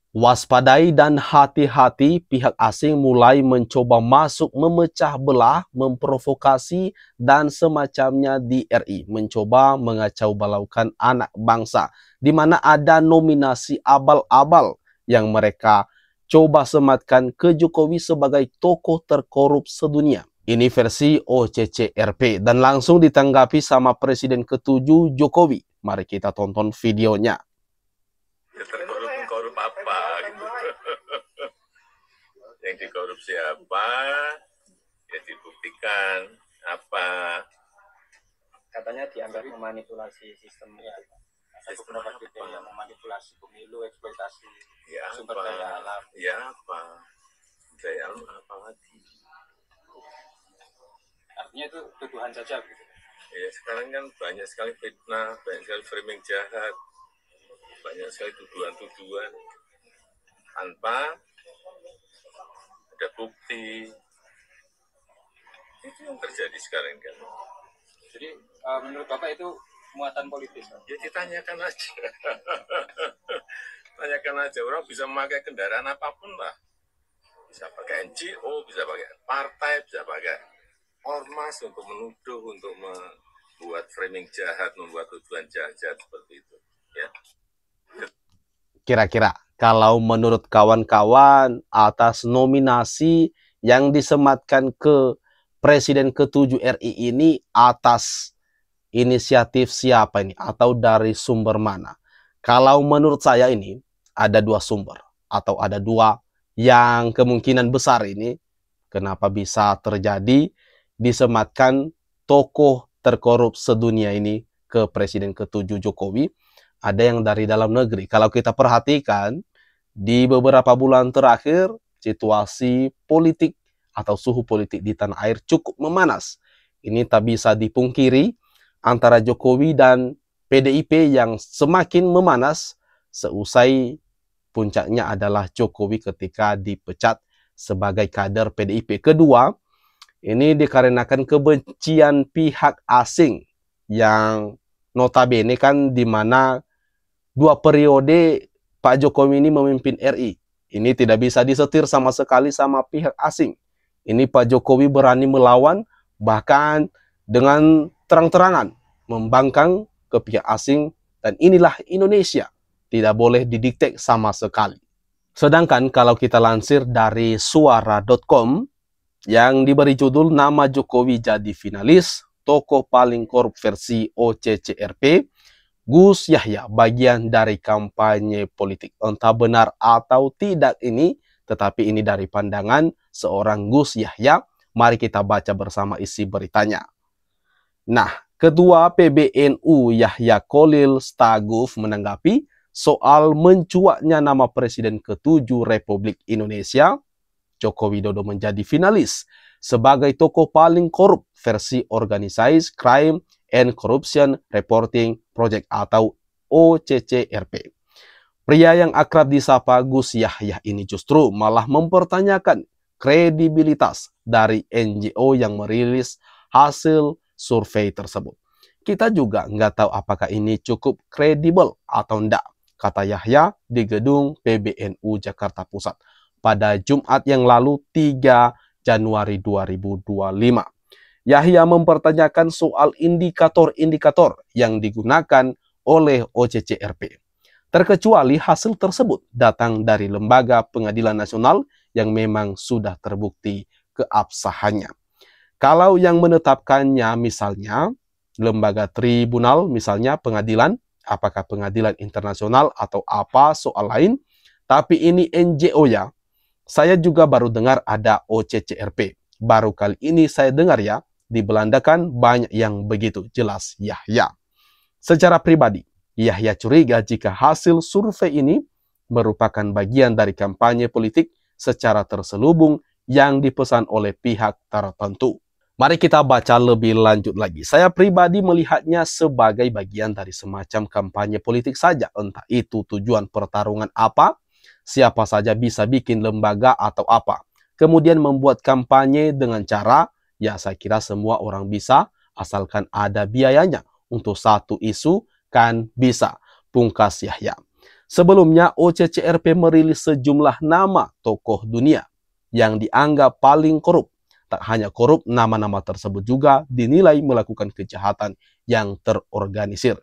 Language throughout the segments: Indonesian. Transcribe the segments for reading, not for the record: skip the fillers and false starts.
Waspadai dan hati-hati, pihak asing mulai mencoba masuk memecah belah, memprovokasi, dan semacamnya di RI. Mencoba mengacau balaukan anak bangsa, di mana ada nominasi abal-abal yang mereka coba sematkan ke Jokowi sebagai tokoh terkorup sedunia. Ini versi OCCRP dan langsung ditanggapi sama Presiden ke-7 Jokowi. Mari kita tonton videonya. Terkorup apa gitu. Yang dikorupsi apa, ya dibuktikan apa. Katanya dianggap memanipulasi sistem ya. Sistem beberapa titik yang memanipulasi pemilu, eksploitasi ya sumber apa? daya alam. Ya apa? Daya alam apa lagi? Artinya itu tuduhan saja gitu. Ya sekarang kan banyak sekali fitnah, banyak sekali framing jahat, banyak sekali tuduhan-tuduhan tanpa ada bukti. Itu yang terjadi sekarang kan. Jadi menurut Bapak itu muatan politis? Ya ditanyakan aja. Tanyakan aja, orang bisa memakai kendaraan apapun lah. Bisa pakai NGO, bisa pakai partai, bisa pakai ormas untuk menuduh, untuk membuat framing jahat, membuat tujuan jahat seperti itu. Ya. Kira-kira kalau menurut kawan-kawan atas nominasi yang disematkan ke Presiden ke-7 RI ini atas inisiatif siapa ini atau dari sumber mana? Kalau menurut saya ini ada dua sumber atau ada dua yang kemungkinan besar ini kenapa bisa terjadi disematkan tokoh terkorup sedunia ini ke Presiden ke-7 Jokowi. Ada yang dari dalam negeri. Kalau kita perhatikan, di beberapa bulan terakhir, situasi politik atau suhu politik di tanah air cukup memanas. Ini tak bisa dipungkiri antara Jokowi dan PDIP yang semakin memanas seusai puncaknya adalah Jokowi ketika dipecat sebagai kader PDIP. Kedua, ini dikarenakan kebencian pihak asing yang notabene kan di mana 2 periode Pak Jokowi ini memimpin RI. Ini tidak bisa disetir sama sekali sama pihak asing. Ini Pak Jokowi berani melawan, bahkan dengan terang-terangan membangkang ke pihak asing. Dan inilah Indonesia. Tidak boleh didikte sama sekali. Sedangkan kalau kita lansir dari suara.com yang diberi judul nama Jokowi jadi finalis, tokoh paling korup versi OCCRP, Gus Yahya bagian dari kampanye politik. Entah benar atau tidak ini, tetapi ini dari pandangan seorang Gus Yahya. Mari kita baca bersama isi beritanya. Nah, Ketua PBNU Yahya Kholil Stakuf menanggapi soal mencuatnya nama Presiden ke-7 Republik Indonesia, Joko Widodo menjadi finalis sebagai tokoh paling korup versi Organized Crime and Corruption Reporting Project atau OCCRP. Pria yang akrab disapa Gus Yahya ini justru malah mempertanyakan kredibilitas dari NGO yang merilis hasil survei tersebut. Kita juga nggak tahu apakah ini cukup kredibel atau enggak, kata Yahya di gedung PBNU Jakarta Pusat pada Jumat yang lalu 3 Januari 2025. Yahya mempertanyakan soal indikator-indikator yang digunakan oleh OCCRP. Terkecuali hasil tersebut datang dari Lembaga Pengadilan Nasional yang memang sudah terbukti keabsahannya. Kalau yang menetapkannya misalnya lembaga tribunal, misalnya pengadilan, apakah pengadilan internasional atau apa soal lain, tapi ini NGO ya. Saya juga baru dengar ada OCCRP. Baru kali ini saya dengar ya, di Belanda kan banyak yang begitu, jelas Yahya. Secara pribadi, Yahya curiga jika hasil survei ini merupakan bagian dari kampanye politik secara terselubung yang dipesan oleh pihak tertentu. Mari kita baca lebih lanjut lagi. Saya pribadi melihatnya sebagai bagian dari semacam kampanye politik saja. Entah itu tujuan pertarungan apa, siapa saja bisa bikin lembaga atau apa. Kemudian membuat kampanye dengan cara, ya saya kira semua orang bisa, asalkan ada biayanya. Untuk satu isu kan bisa, pungkas Yahya. Sebelumnya, OCCRP merilis sejumlah nama tokoh dunia yang dianggap paling korup. Tak hanya korup, nama-nama tersebut juga dinilai melakukan kejahatan yang terorganisir.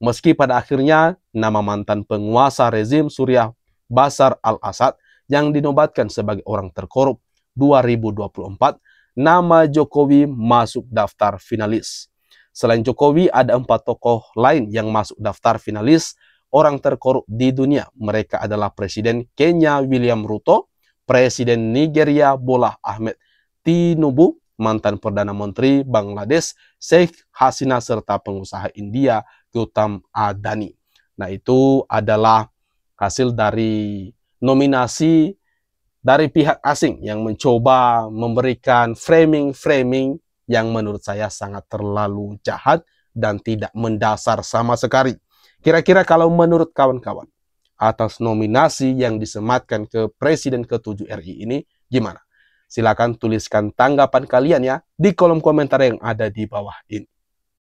Meski pada akhirnya nama mantan penguasa rezim Suriah Bashar al-Assad yang dinobatkan sebagai orang terkorup 2024, nama Jokowi masuk daftar finalis. Selain Jokowi, ada 4 tokoh lain yang masuk daftar finalis orang terkorup di dunia. Mereka adalah Presiden Kenya William Ruto, Presiden Nigeria Bola Ahmed Tinubu, mantan Perdana Menteri Bangladesh Sheikh Hasina, serta pengusaha India Gautam Adani. Nah, itu adalah hasil dari nominasi dari pihak asing yang mencoba memberikan framing-framing yang menurut saya sangat terlalu jahat dan tidak mendasar sama sekali. Kira-kira kalau menurut kawan-kawan, atas nominasi yang disematkan ke Presiden ke-7 RI ini, gimana? Silakan tuliskan tanggapan kalian ya di kolom komentar yang ada di bawah ini.